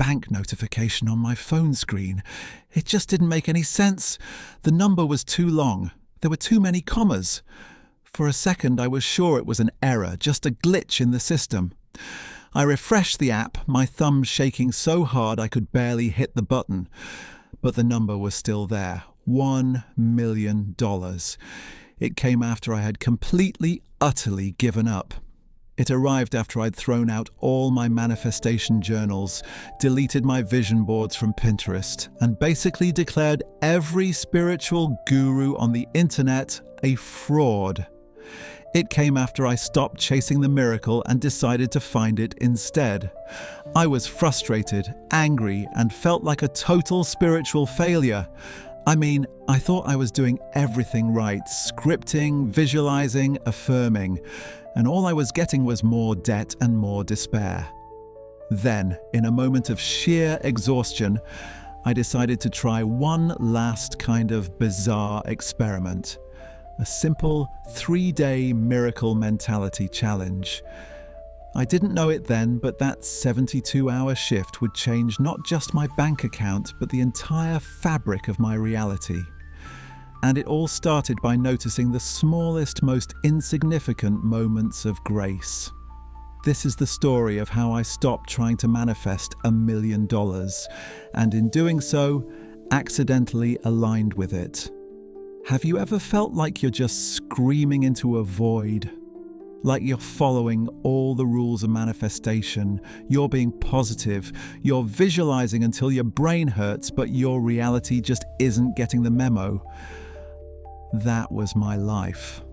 bank notification on my phone screen. It just didn't make any sense. The number was too long. There were too many commas. For a second, I was sure it was an error, just a glitch in the system. I refreshed the app, my thumb shaking so hard I could barely hit the button. But the number was still there. $1 million. It came after I had completely, utterly given up. It arrived after I'd thrown out all my manifestation journals, deleted my vision boards from Pinterest, and basically declared every spiritual guru on the internet a fraud. It came after I stopped chasing the miracle and decided to find it instead. I was frustrated, angry, and felt like a total spiritual failure. I mean, I thought I was doing everything right, scripting, visualizing, affirming, and all I was getting was more debt and more despair. Then, in a moment of sheer exhaustion, I decided to try one last kind of bizarre experiment. A simple 3-day miracle mentality challenge. I didn't know it then, but that 72-hour shift would change not just my bank account, but the entire fabric of my reality. And it all started by noticing the smallest, most insignificant moments of grace. This is the story of how I stopped trying to manifest $1 million, and in doing so, accidentally aligned with it. Have you ever felt like you're just screaming into a void? Like you're following all the rules of manifestation, you're being positive, you're visualizing until your brain hurts, but your reality just isn't getting the memo? That was my life.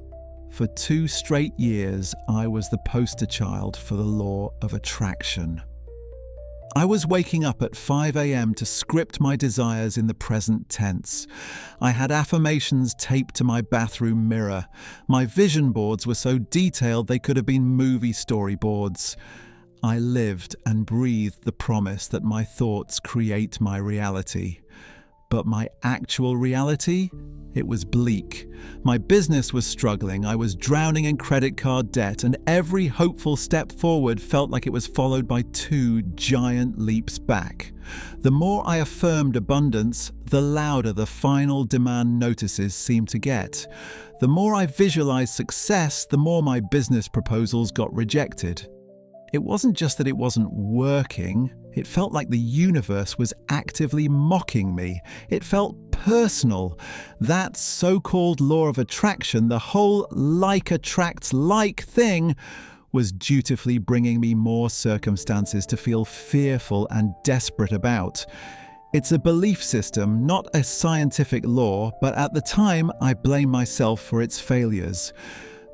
For 2 straight years, I was the poster child for the law of attraction. I was waking up at 5 a.m. to script my desires in the present tense. I had affirmations taped to my bathroom mirror. My vision boards were so detailed they could have been movie storyboards. I lived and breathed the promise that my thoughts create my reality. But my actual reality? It was bleak. My business was struggling, I was drowning in credit card debt, and every hopeful step forward felt like it was followed by 2 giant leaps back. The more I affirmed abundance, the louder the final demand notices seemed to get. The more I visualized success, the more my business proposals got rejected. It wasn't just that it wasn't working, it felt like the universe was actively mocking me. It felt personal. That so-called law of attraction, the whole like attracts like thing, was dutifully bringing me more circumstances to feel fearful and desperate about. It's a belief system, not a scientific law, but at the time I blame myself for its failures.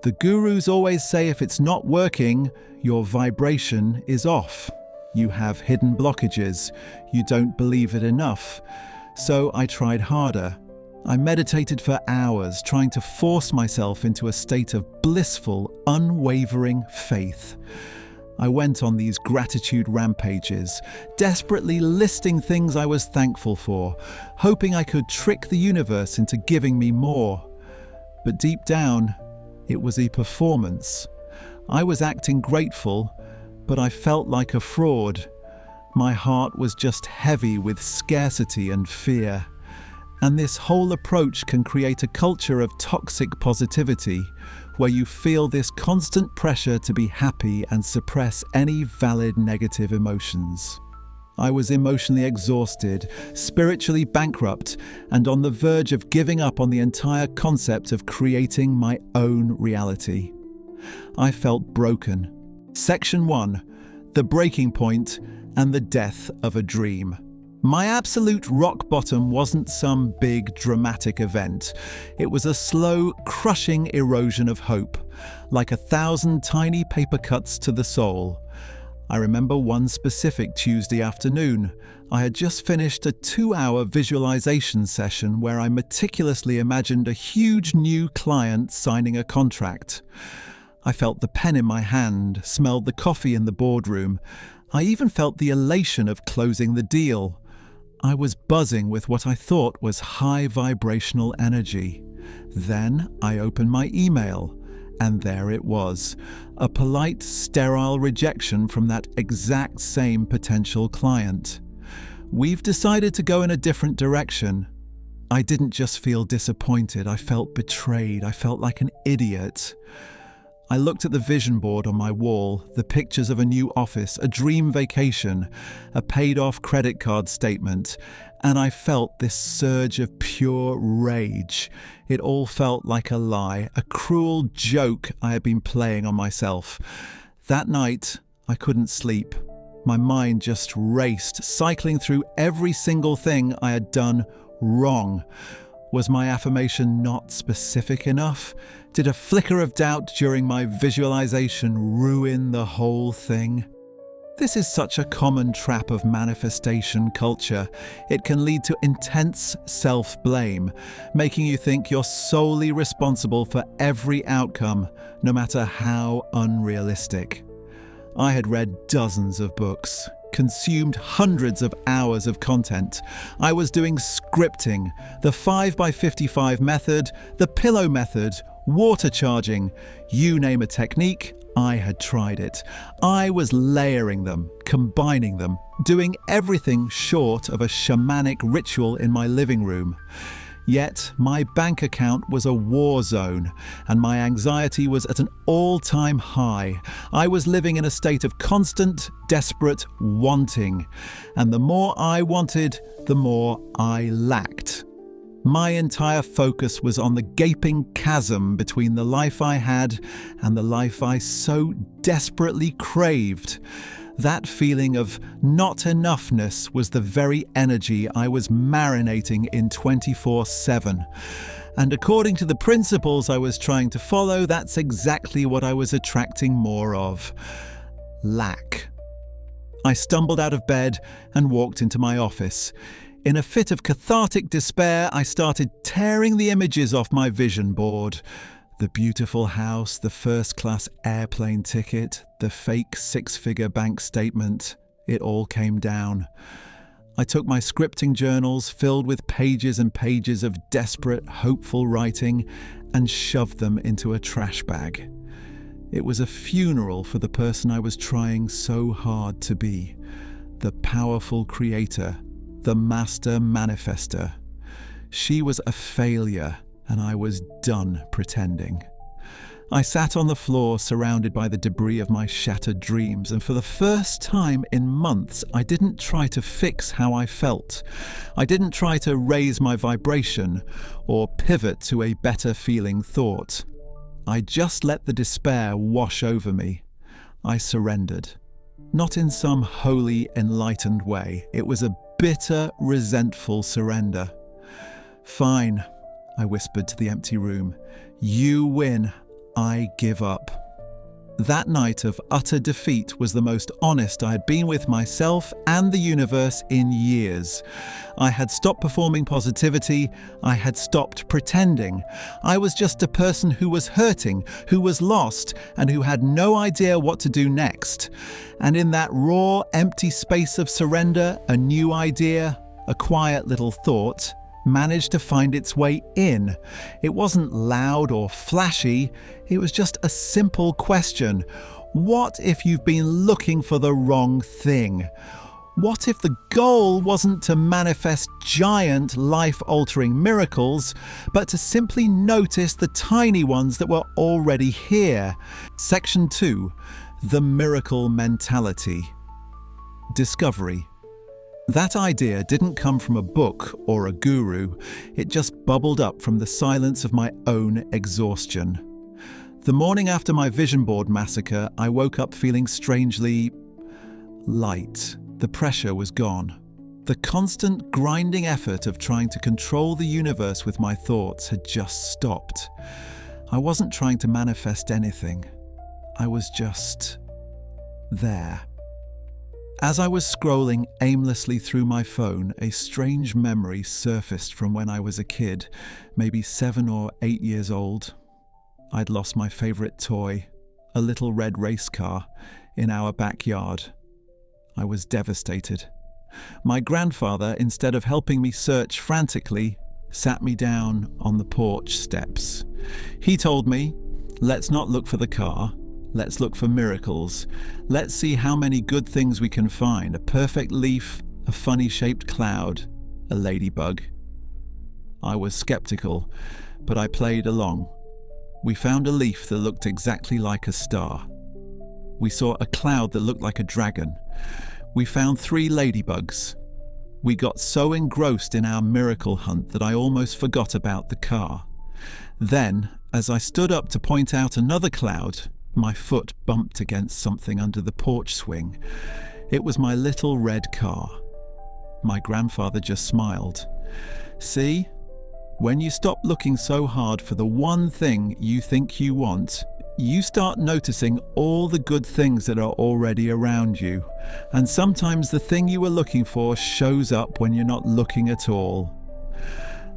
The gurus always say if it's not working, your vibration is off. You have hidden blockages. You don't believe it enough. So I tried harder. I meditated for hours, trying to force myself into a state of blissful, unwavering faith. I went on these gratitude rampages, desperately listing things I was thankful for, hoping I could trick the universe into giving me more. But deep down, it was a performance. I was acting grateful, but I felt like a fraud. My heart was just heavy with scarcity and fear. And this whole approach can create a culture of toxic positivity, where you feel this constant pressure to be happy and suppress any valid negative emotions. I was emotionally exhausted, spiritually bankrupt, and on the verge of giving up on the entire concept of creating my own reality. I felt broken. Section 1: The breaking point and the death of a dream. My absolute rock bottom wasn't some big dramatic event. It was a slow, crushing erosion of hope, like 1,000 tiny paper cuts to the soul. I remember one specific Tuesday afternoon. I had just finished a 2-hour visualization session where I meticulously imagined a huge new client signing a contract. I felt the pen in my hand, smelled the coffee in the boardroom. I even felt the elation of closing the deal. I was buzzing with what I thought was high vibrational energy. Then I opened my email, and there it was, a polite, sterile rejection from that exact same potential client. We've decided to go in a different direction. I didn't just feel disappointed, I felt betrayed, I felt like an idiot. I looked at the vision board on my wall, the pictures of a new office, a dream vacation, a paid-off credit card statement, and I felt this surge of pure rage. It all felt like a lie, a cruel joke I had been playing on myself. That night, I couldn't sleep. My mind just raced, cycling through every single thing I had done wrong. Was my affirmation not specific enough? Did a flicker of doubt during my visualization ruin the whole thing? This is such a common trap of manifestation culture. It can lead to intense self-blame, making you think you're solely responsible for every outcome, no matter how unrealistic. I had read dozens of books, consumed hundreds of hours of content. I was doing scripting, the 5x55 method, the pillow method, water charging. You name a technique, I had tried it. I was layering them, combining them, doing everything short of a shamanic ritual in my living room. Yet my bank account was a war zone, and my anxiety was at an all-time high. I was living in a state of constant, desperate wanting, and the more I wanted, the more I lacked. My entire focus was on the gaping chasm between the life I had and the life I so desperately craved. That feeling of not enoughness was the very energy I was marinating in 24/7. And according to the principles I was trying to follow, that's exactly what I was attracting more of. Lack. I stumbled out of bed and walked into my office. In a fit of cathartic despair, I started tearing the images off my vision board. The beautiful house, the first-class airplane ticket, the fake six-figure bank statement, it all came down. I took my scripting journals filled with pages and pages of desperate, hopeful writing and shoved them into a trash bag. It was a funeral for the person I was trying so hard to be, the powerful creator, the master manifester. She was a failure, and I was done pretending. I sat on the floor surrounded by the debris of my shattered dreams, and for the first time in months, I didn't try to fix how I felt. I didn't try to raise my vibration or pivot to a better feeling thought. I just let the despair wash over me. I surrendered. Not in some holy, enlightened way. It was a bitter, resentful surrender. "Fine," I whispered to the empty room. "You win. I give up." That night of utter defeat was the most honest I had been with myself and the universe in years. I had stopped performing positivity. I had stopped pretending. I was just a person who was hurting, who was lost, and who had no idea what to do next. And in that raw, empty space of surrender, a new idea, a quiet little thought, managed to find its way in. It wasn't loud or flashy, it was just a simple question. What if you've been looking for the wrong thing? What if the goal wasn't to manifest giant life-altering miracles, but to simply notice the tiny ones that were already here? Section 2, the miracle mentality. Discovery. That idea didn't come from a book or a guru, it just bubbled up from the silence of my own exhaustion. The morning after my vision board massacre, I woke up feeling strangely light. The pressure was gone. The constant grinding effort of trying to control the universe with my thoughts had just stopped. I wasn't trying to manifest anything. I was just there. As I was scrolling aimlessly through my phone, a strange memory surfaced from when I was a kid, maybe 7 or 8 years old. I'd lost my favourite toy, a little red race car, in our backyard. I was devastated. My grandfather, instead of helping me search frantically, sat me down on the porch steps. He told me, "Let's not look for the car. Let's look for miracles. Let's see how many good things we can find. A perfect leaf, a funny-shaped cloud, a ladybug. I was skeptical, but I played along. We found a leaf that looked exactly like a star. We saw a cloud that looked like a dragon. We found 3 ladybugs. We got so engrossed in our miracle hunt that I almost forgot about the car. Then, as I stood up to point out another cloud, my foot bumped against something under the porch swing. It was my little red car. My grandfather just smiled. See? When you stop looking so hard for the one thing you think you want, you start noticing all the good things that are already around you. And sometimes the thing you were looking for shows up when you're not looking at all.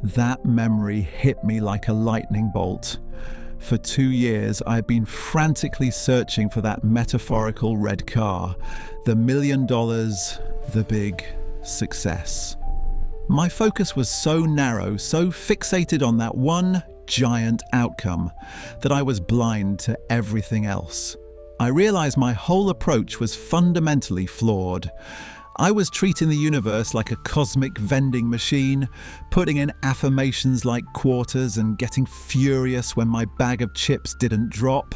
That memory hit me like a lightning bolt. For 2 years, I've been frantically searching for that metaphorical red car, the $1 million, the big success. My focus was so narrow, so fixated on that one giant outcome, that I was blind to everything else. I realized my whole approach was fundamentally flawed. I was treating the universe like a cosmic vending machine, putting in affirmations like quarters and getting furious when my bag of chips didn't drop.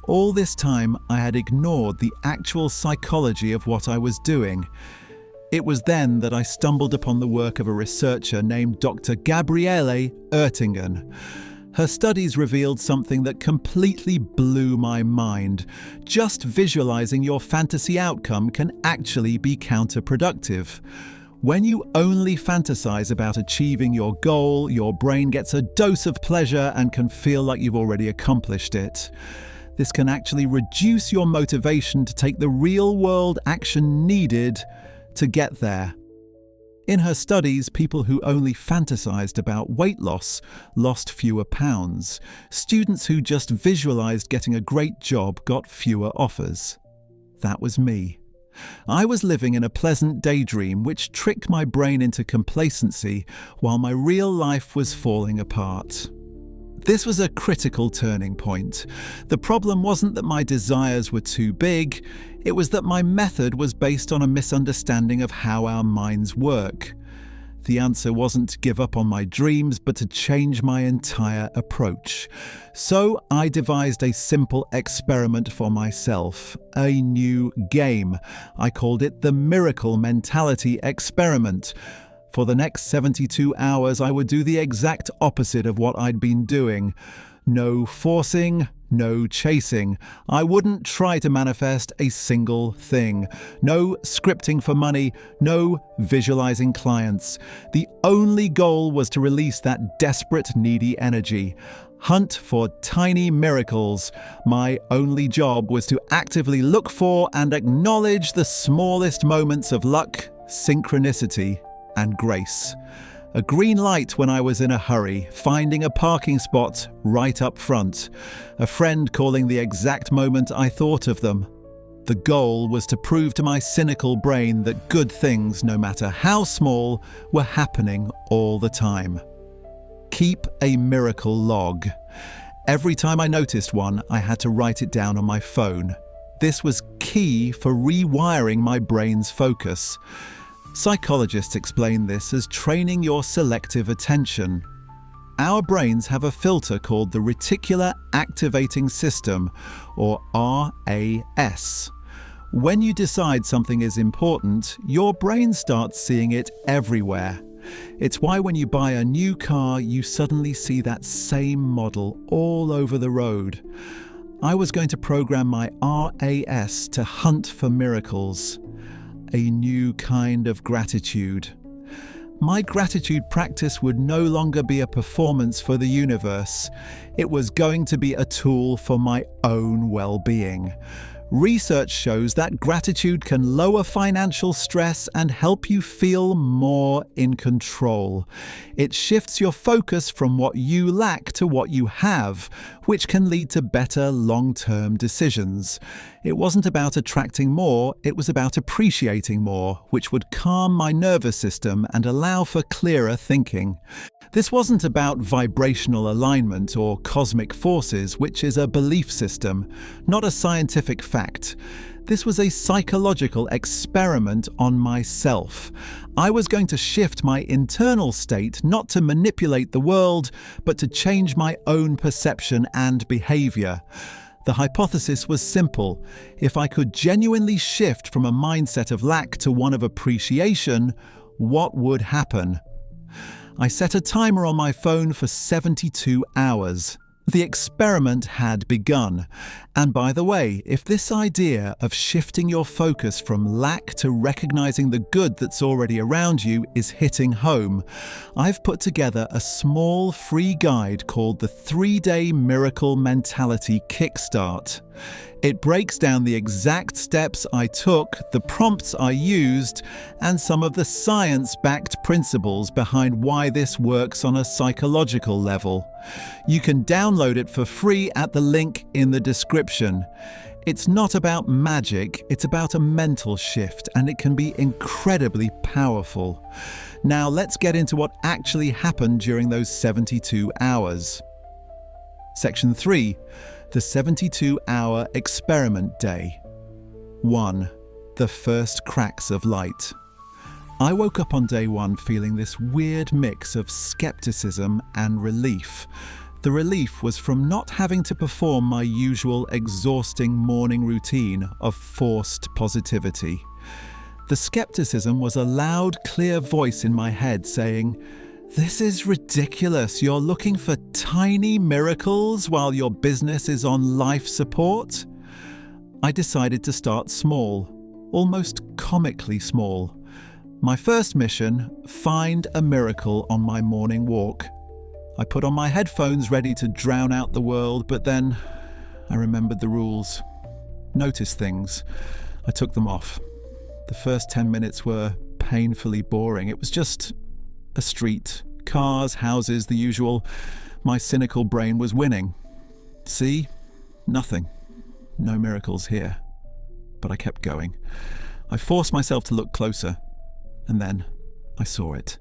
All this time, I had ignored the actual psychology of what I was doing. It was then that I stumbled upon the work of a researcher named Dr. Gabriele Oettingen. Her studies revealed something that completely blew my mind. Just visualizing your fantasy outcome can actually be counterproductive. When you only fantasize about achieving your goal, your brain gets a dose of pleasure and can feel like you've already accomplished it. This can actually reduce your motivation to take the real-world action needed to get there. In her studies, people who only fantasized about weight loss lost fewer pounds. Students who just visualized getting a great job got fewer offers. That was me. I was living in a pleasant daydream which tricked my brain into complacency while my real life was falling apart. This was a critical turning point. The problem wasn't that my desires were too big, it was that my method was based on a misunderstanding of how our minds work. The answer wasn't to give up on my dreams, but to change my entire approach. So I devised a simple experiment for myself, a new game. I called it the Miracle Mentality Experiment. For the next 72 hours, I would do the exact opposite of what I'd been doing. No forcing, no chasing. I wouldn't try to manifest a single thing. No scripting for money, no visualizing clients. The only goal was to release that desperate, needy energy. Hunt for tiny miracles. My only job was to actively look for and acknowledge the smallest moments of luck, synchronicity, and grace. A green light when I was in a hurry, finding a parking spot right up front, a friend calling the exact moment I thought of them. The goal was to prove to my cynical brain that good things, no matter how small, were happening all the time. Keep a miracle log. Every time I noticed one, I had to write it down on my phone. This was key for rewiring my brain's focus. Psychologists explain this as training your selective attention. Our brains have a filter called the Reticular Activating System, or RAS. When you decide something is important, your brain starts seeing it everywhere. It's why when you buy a new car, you suddenly see that same model all over the road. I was going to program my RAS to hunt for miracles. A new kind of gratitude. My gratitude practice would no longer be a performance for the universe. It was going to be a tool for my own well-being. Research shows that gratitude can lower financial stress and help you feel more in control. It shifts your focus from what you lack to what you have, which can lead to better long-term decisions. It wasn't about attracting more, it was about appreciating more, which would calm my nervous system and allow for clearer thinking. This wasn't about vibrational alignment or cosmic forces, which is a belief system, not a scientific fact. This was a psychological experiment on myself. I was going to shift my internal state not to manipulate the world, but to change my own perception and behavior. The hypothesis was simple. If I could genuinely shift from a mindset of lack to one of appreciation, what would happen? I set a timer on my phone for 72 hours. The experiment had begun. And by the way, if this idea of shifting your focus from lack to recognizing the good that's already around you is hitting home, I've put together a small free guide called the 3-Day Miracle Mentality Kickstart. It breaks down the exact steps I took, the prompts I used, and some of the science-backed principles behind why this works on a psychological level. You can download it for free at the link in the description. It's not about magic, it's about a mental shift, and it can be incredibly powerful. Now let's get into what actually happened during those 72 hours. Section 3. The 72-hour experiment day. 1. The first cracks of light. I woke up on day 1 feeling this weird mix of skepticism and relief. The relief was from not having to perform my usual exhausting morning routine of forced positivity. The skepticism was a loud, clear voice in my head saying, "This is ridiculous. You're looking for tiny miracles while your business is on life support?" I decided to start small, almost comically small. My first mission, find a miracle on my morning walk. I put on my headphones ready to drown out the world, but then I remembered the rules. Notice things. I took them off. The first 10 minutes were painfully boring. It was just a street, cars, houses, the usual. My cynical brain was winning. See? Nothing. No miracles here. But I kept going. I forced myself to look closer. And then I saw it.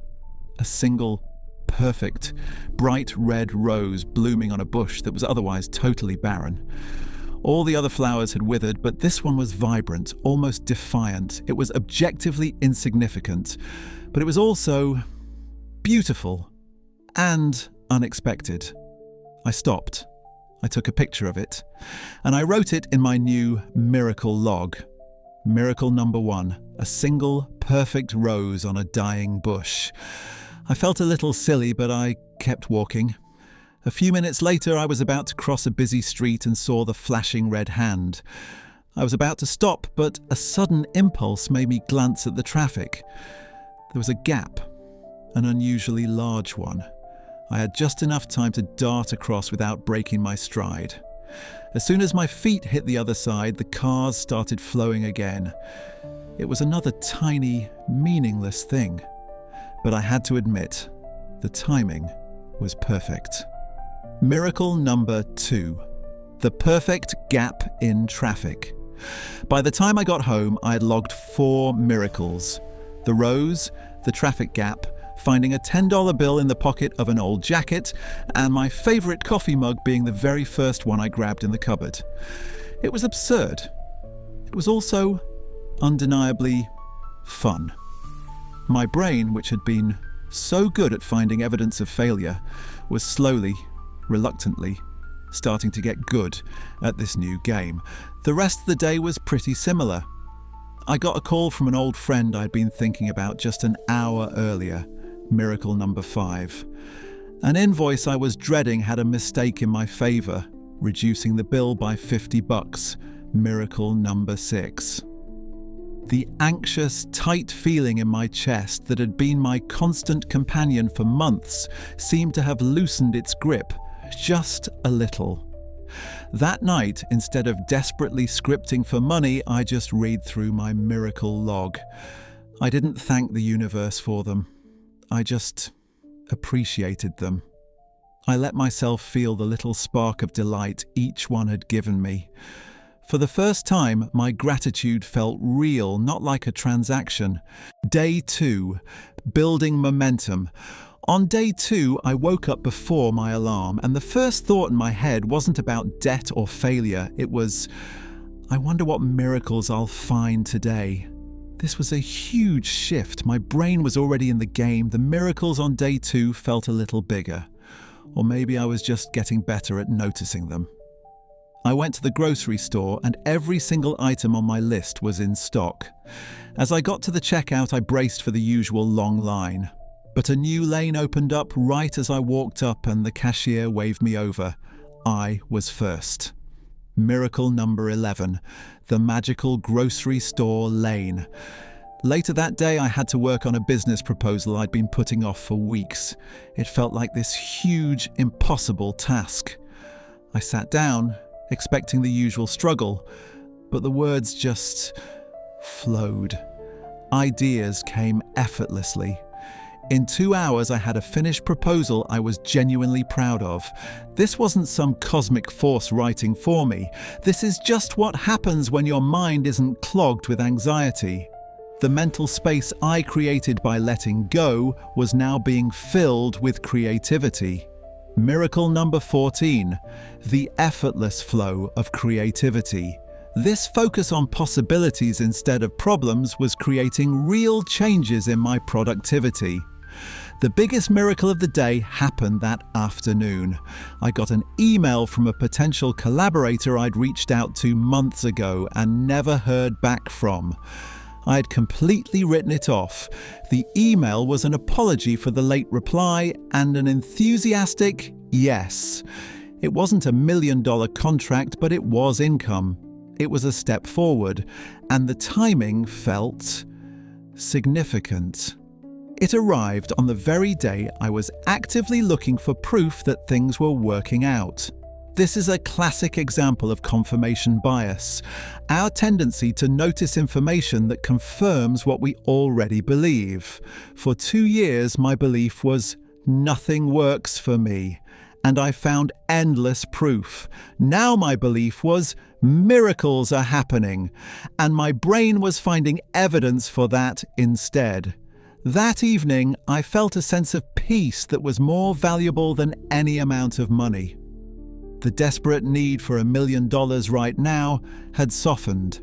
A single, perfect, bright red rose blooming on a bush that was otherwise totally barren. All the other flowers had withered, but this one was vibrant, almost defiant. It was objectively insignificant, but it was also beautiful and unexpected. I stopped. I took a picture of it, and I wrote it in my new miracle log. Miracle number 1, a single perfect rose on a dying bush. I felt a little silly, but I kept walking. A few minutes later, I was about to cross a busy street and saw the flashing red hand. I was about to stop, but a sudden impulse made me glance at the traffic. There was a gap, an unusually large one. I had just enough time to dart across without breaking my stride. As soon as my feet hit the other side, the cars started flowing again. It was another tiny, meaningless thing. But I had to admit, the timing was perfect. Miracle number 2. The perfect gap in traffic. By the time I got home, I had logged 4 miracles. The rose, the traffic gap, finding a $10 bill in the pocket of an old jacket, and my favourite coffee mug being the very first one I grabbed in the cupboard. It was absurd. It was also undeniably fun. My brain, which had been so good at finding evidence of failure, was slowly, reluctantly, starting to get good at this new game. The rest of the day was pretty similar. I got a call from an old friend I'd been thinking about just an hour earlier. Miracle number 5. An invoice I was dreading had a mistake in my favour, reducing the bill by $50. Miracle number 6. The anxious, tight feeling in my chest that had been my constant companion for months seemed to have loosened its grip, just a little. That night, instead of desperately scripting for money, I just read through my miracle log. I didn't thank the universe for them. I just appreciated them. I let myself feel the little spark of delight each one had given me. For the first time, my gratitude felt real, not like a transaction. Day 2. Building momentum. On day 2, I woke up before my alarm, and the first thought in my head wasn't about debt or failure. It was, I wonder what miracles I'll find today. This was a huge shift. My brain was already in the game. The miracles on day 2 felt a little bigger. Or maybe I was just getting better at noticing them. I went to the grocery store and every single item on my list was in stock. As I got to the checkout, I braced for the usual long line. But a new lane opened up right as I walked up and the cashier waved me over. I was first. Miracle number 11, the magical grocery store lane. Later that day, I had to work on a business proposal I'd been putting off for weeks. It felt like this huge, impossible task. I sat down, expecting the usual struggle, but the words just flowed. Ideas came effortlessly. In 2 hours, I had a finished proposal I was genuinely proud of. This wasn't some cosmic force writing for me. This is just what happens when your mind isn't clogged with anxiety. The mental space I created by letting go was now being filled with creativity. Miracle number 14, the effortless flow of creativity. This focus on possibilities instead of problems was creating real changes in my productivity. The biggest miracle of the day happened that afternoon. I got an email from a potential collaborator I'd reached out to months ago and never heard back from. I had completely written it off. The email was an apology for the late reply and an enthusiastic yes. It wasn't $1 million contract, but it was income. It was a step forward, and the timing felt significant. It arrived on the very day I was actively looking for proof that things were working out. This is a classic example of confirmation bias, our tendency to notice information that confirms what we already believe. For 2 years, my belief was, nothing works for me, and I found endless proof. Now my belief was, miracles are happening, and my brain was finding evidence for that instead. That evening, I felt a sense of peace that was more valuable than any amount of money. The desperate need for $1 million right now had softened.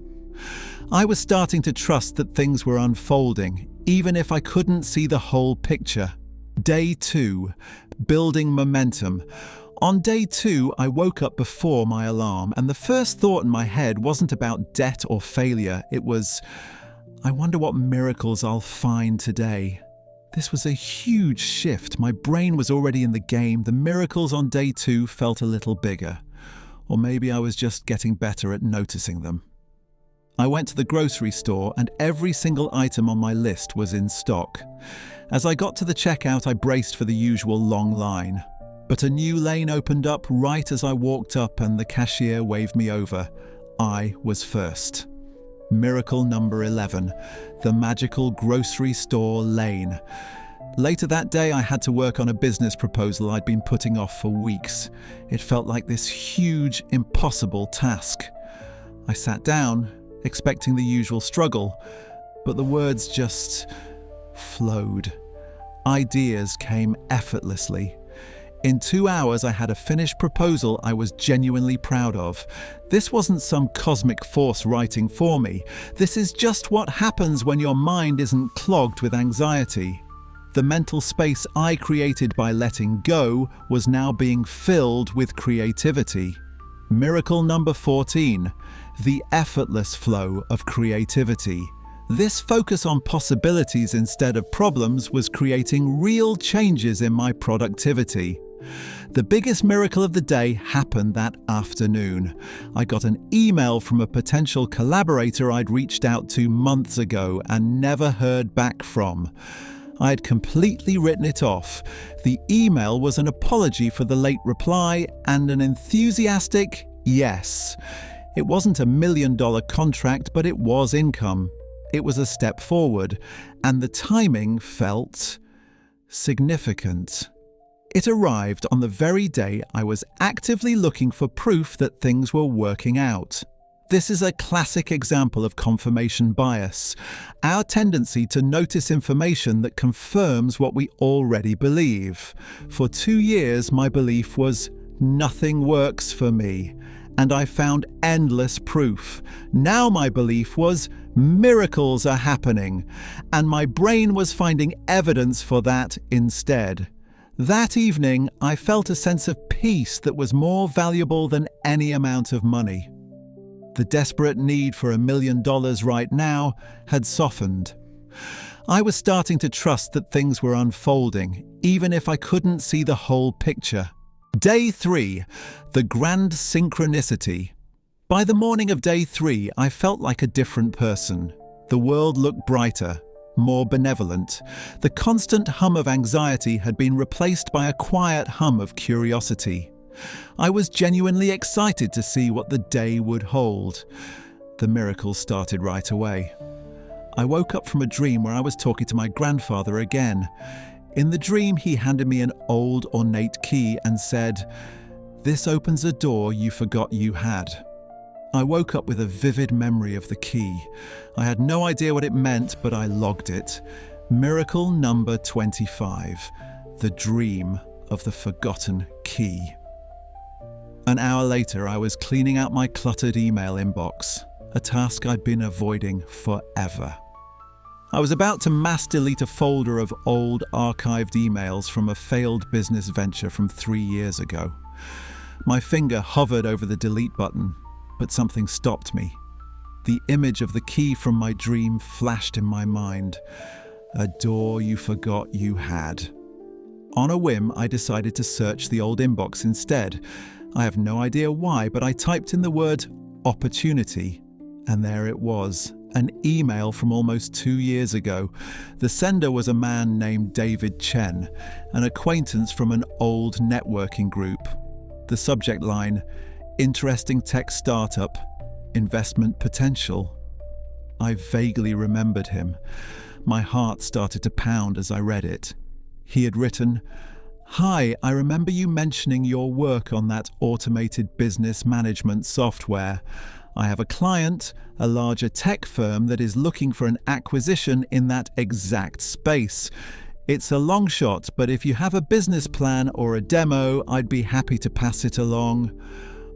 I was starting to trust that things were unfolding, even if I couldn't see the whole picture. Day 2, building momentum. On day 2, I woke up before my alarm, and the first thought in my head wasn't about debt or failure. It was, I wonder what miracles I'll find today. This was a huge shift. My brain was already in the game. The miracles on day 2 felt a little bigger. Or maybe I was just getting better at noticing them. I went to the grocery store and every single item on my list was in stock. As I got to the checkout, I braced for the usual long line. But a new lane opened up right as I walked up and the cashier waved me over. I was first. Miracle number 11, the magical grocery store lane. Later that day, I had to work on a business proposal I'd been putting off for weeks. It felt like this huge, impossible task. I sat down, expecting the usual struggle, but the words just flowed. Ideas came effortlessly. In 2 hours, I had a finished proposal I was genuinely proud of. This wasn't some cosmic force writing for me. This is just what happens when your mind isn't clogged with anxiety. The mental space I created by letting go was now being filled with creativity. Miracle number 14, the effortless flow of creativity. This focus on possibilities instead of problems was creating real changes in my productivity. The biggest miracle of the day happened that afternoon. I got an email from a potential collaborator I'd reached out to months ago and never heard back from. I had completely written it off. The email was an apology for the late reply and an enthusiastic yes. It wasn't $1 million contract, but it was income. It was a step forward, and the timing felt significant. It arrived on the very day I was actively looking for proof that things were working out. This is a classic example of confirmation bias, our tendency to notice information that confirms what we already believe. For 2 years, my belief was, nothing works for me, and I found endless proof. Now my belief was miracles are happening, and my brain was finding evidence for that instead. That evening, I felt a sense of peace that was more valuable than any amount of money. The desperate need for $1 million right now had softened. I was starting to trust that things were unfolding, even if I couldn't see the whole picture. Day 3, the grand synchronicity. By the morning of day 3, I felt like a different person. The world looked brighter, more benevolent. The constant hum of anxiety had been replaced by a quiet hum of curiosity. I was genuinely excited to see what the day would hold. The miracles started right away. I woke up from a dream where I was talking to my grandfather again. In the dream, he handed me an old, ornate key and said, "This opens a door you forgot you had." I woke up with a vivid memory of the key. I had no idea what it meant, but I logged it. Miracle number 25, the dream of the forgotten key. An hour later, I was cleaning out my cluttered email inbox, a task I'd been avoiding forever. I was about to mass delete a folder of old archived emails from a failed business venture from 3 years ago. My finger hovered over the delete button, but something stopped me. The image of the key from my dream flashed in my mind. A door you forgot you had. On a whim, I decided to search the old inbox instead. I have no idea why, but I typed in the word opportunity, and there it was. An email from almost 2 years ago. The sender was a man named David Chen, an acquaintance from an old networking group. The subject line, interesting tech startup, investment potential. I vaguely remembered him. My heart started to pound as I read it. He had written, "Hi, I remember you mentioning your work on that automated business management software. I have a client, a larger tech firm that is looking for an acquisition in that exact space. It's a long shot, but if you have a business plan or a demo, I'd be happy to pass it along."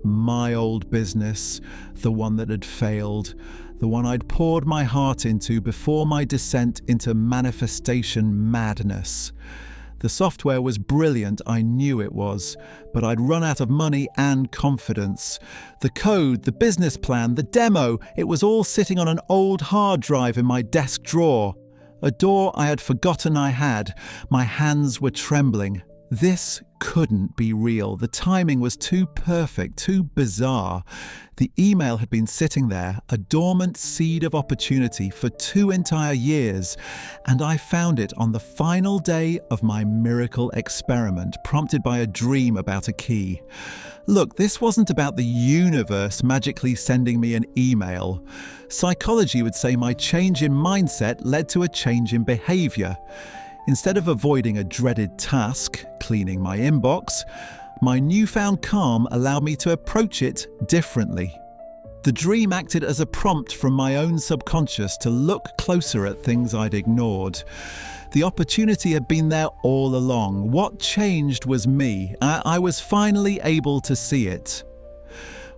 My old business, the one that had failed, the one I'd poured my heart into before my descent into manifestation madness. The software was brilliant, I knew it was, but I'd run out of money and confidence. The code, the business plan, the demo, it was all sitting on an old hard drive in my desk drawer. A door I had forgotten I had. My hands were trembling. This couldn't be real. The timing was too perfect, too bizarre. The email had been sitting there, a dormant seed of opportunity, for 2 entire years, and I found it on the final day of my miracle experiment, prompted by a dream about a key. Look, this wasn't about the universe magically sending me an email. Psychology would say my change in mindset led to a change in behavior. Instead of avoiding a dreaded task, cleaning my inbox, my newfound calm allowed me to approach it differently. The dream acted as a prompt from my own subconscious to look closer at things I'd ignored. The opportunity had been there all along. What changed was me. I was finally able to see it.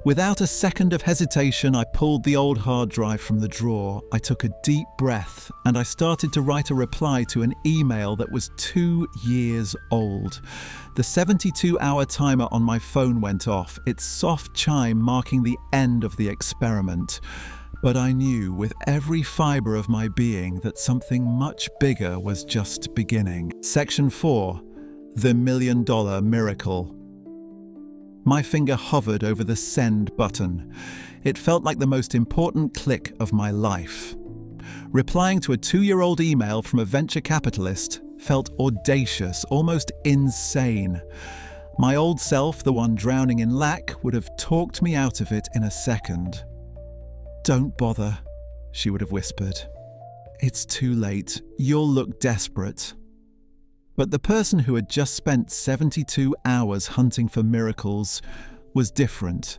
Without a second of hesitation, I pulled the old hard drive from the drawer. I took a deep breath and I started to write a reply to an email that was 2 years old. The 72-hour timer on my phone went off, its soft chime marking the end of the experiment. But I knew with every fibre of my being that something much bigger was just beginning. Section 4. The $1 Million Miracle. My finger hovered over the send button. It felt like the most important click of my life. Replying to a 2-year-old email from a venture capitalist felt audacious, almost insane. My old self, the one drowning in lack, would have talked me out of it in a second. "Don't bother," she would have whispered. "It's too late. You'll look desperate." But the person who had just spent 72 hours hunting for miracles was different.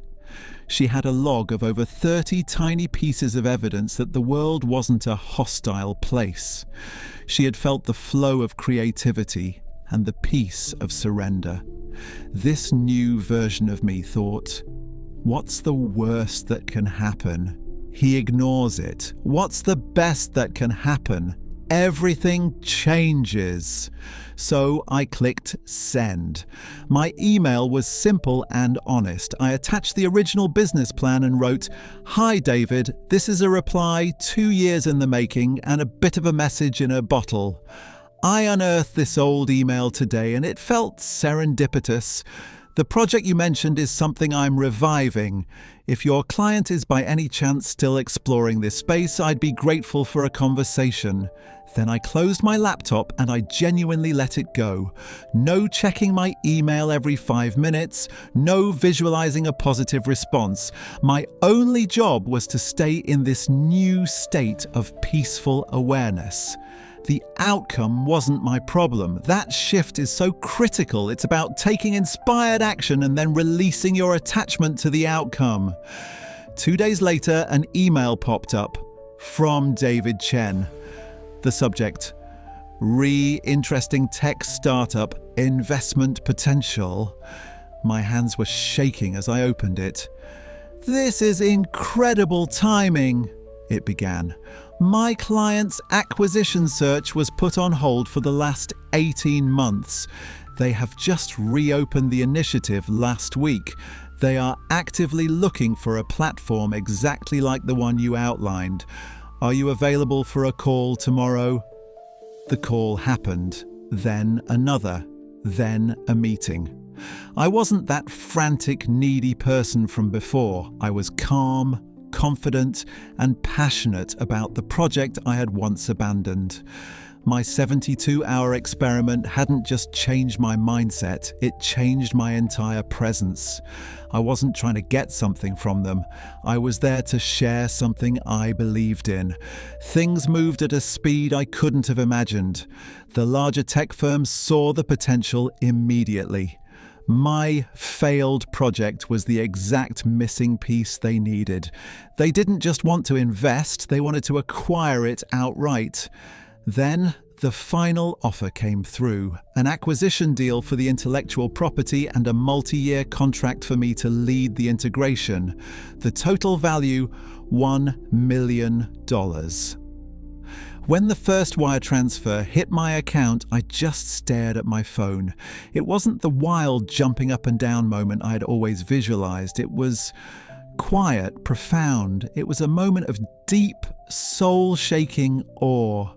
She had a log of over 30 tiny pieces of evidence that the world wasn't a hostile place. She had felt the flow of creativity and the peace of surrender. This new version of me thought, What's the worst that can happen? He ignores it. What's the best that can happen? Everything changes. So I clicked send. My email was simple and honest. I attached the original business plan and wrote, "Hi David, this is a reply 2 years in the making and a bit of a message in a bottle. I unearthed this old email today and it felt serendipitous. The project you mentioned is something I'm reviving. If your client is by any chance still exploring this space, I'd be grateful for a conversation." Then I closed my laptop and I genuinely let it go. No checking my email every 5 minutes, no visualizing a positive response. My only job was to stay in this new state of peaceful awareness. The outcome wasn't my problem. That shift is so critical. It's about taking inspired action and then releasing your attachment to the outcome. 2 days later, an email popped up from David Chen. The subject, interesting tech startup, investment potential. My hands were shaking as I opened it. "This is incredible timing," it began. "My client's acquisition search was put on hold for the last 18 months. They have just reopened the initiative last week. They are actively looking for a platform exactly like the one you outlined. Are you available for a call tomorrow?" The call happened, then another, then a meeting. I wasn't that frantic, needy person from before. I was calm, confident, and passionate about the project I had once abandoned. My 72-hour experiment hadn't just changed my mindset, it changed my entire presence. I wasn't trying to get something from them. I was there to share something I believed in. Things moved at a speed I couldn't have imagined. The larger tech firms saw the potential immediately. My failed project was the exact missing piece they needed. They didn't just want to invest, they wanted to acquire it outright. Then the final offer came through, an acquisition deal for the intellectual property and a multi-year contract for me to lead the integration. The total value, $1 million. When the first wire transfer hit my account, I just stared at my phone. It wasn't the wild jumping up and down moment I had always visualized. It was quiet, profound. It was a moment of deep, soul-shaking awe.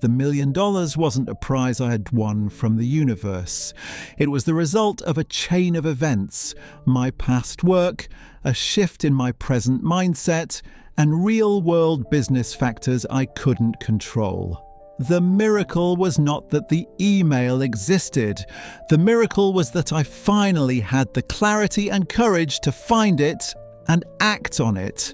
The $1 million wasn't a prize I had won from the universe. It was the result of a chain of events, my past work, a shift in my present mindset, and real-world business factors I couldn't control. The miracle was not that the email existed. The miracle was that I finally had the clarity and courage to find it and act on it.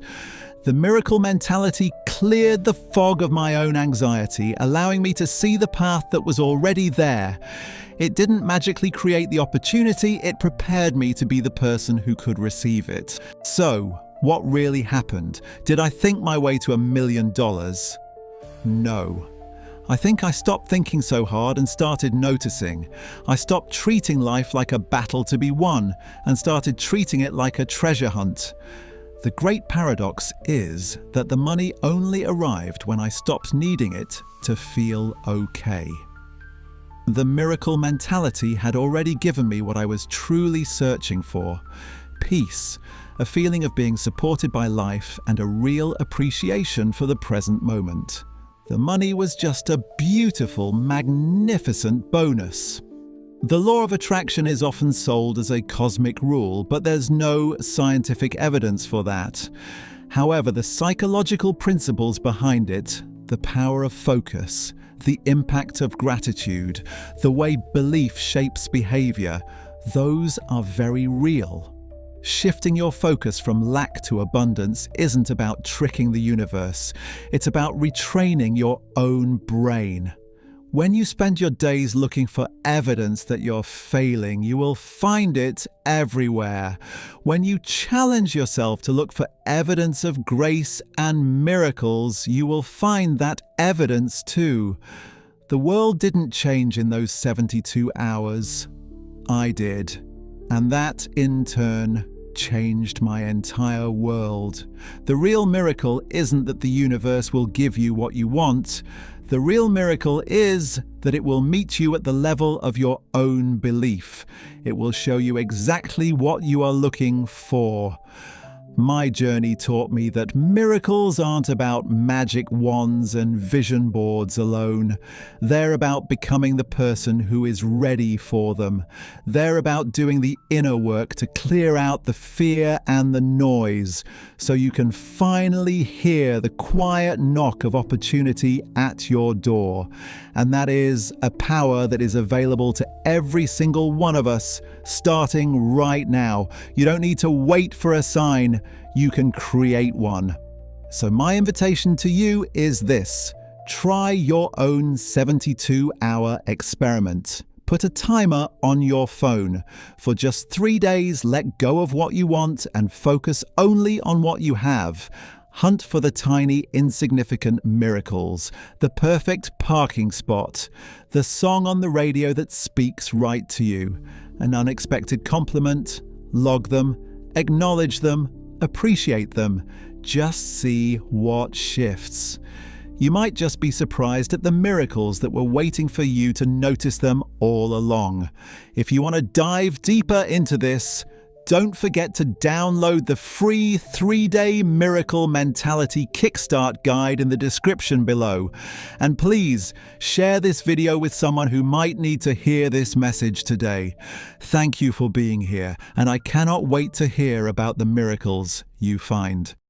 The miracle mentality cleared the fog of my own anxiety, allowing me to see the path that was already there. It didn't magically create the opportunity, it prepared me to be the person who could receive it. So, what really happened? Did I think my way to $1 million? No. I think I stopped thinking so hard and started noticing. I stopped treating life like a battle to be won and started treating it like a treasure hunt. The great paradox is that the money only arrived when I stopped needing it to feel okay. The miracle mentality had already given me what I was truly searching for: peace, a feeling of being supported by life, and a real appreciation for the present moment. The money was just a beautiful, magnificent bonus. The law of attraction is often sold as a cosmic rule, but there's no scientific evidence for that. However, the psychological principles behind it, the power of focus, the impact of gratitude, the way belief shapes behavior, those are very real. Shifting your focus from lack to abundance isn't about tricking the universe. It's about retraining your own brain. When you spend your days looking for evidence that you're failing, you will find it everywhere. When you challenge yourself to look for evidence of grace and miracles, you will find that evidence too. The world didn't change in those 72 hours. I did. And that, in turn, changed my entire world. The real miracle isn't that the universe will give you what you want. The real miracle is that it will meet you at the level of your own belief. It will show you exactly what you are looking for. My journey taught me that miracles aren't about magic wands and vision boards alone. They're about becoming the person who is ready for them. They're about doing the inner work to clear out the fear and the noise so you can finally hear the quiet knock of opportunity at your door. And that is a power that is available to every single one of us starting right now. You don't need to wait for a sign. You can create one. So my invitation to you is this. Try your own 72-hour experiment. Put a timer on your phone. For just 3 days, let go of what you want and focus only on what you have. Hunt for the tiny, insignificant miracles, the perfect parking spot, the song on the radio that speaks right to you, an unexpected compliment. Log them, acknowledge them, appreciate them. Just see what shifts. You might just be surprised at the miracles that were waiting for you to notice them all along. If you want to dive deeper into this, don't forget to download the free 3-day Miracle Mentality Kickstart guide in the description below. And please share this video with someone who might need to hear this message today. Thank you for being here, and I cannot wait to hear about the miracles you find.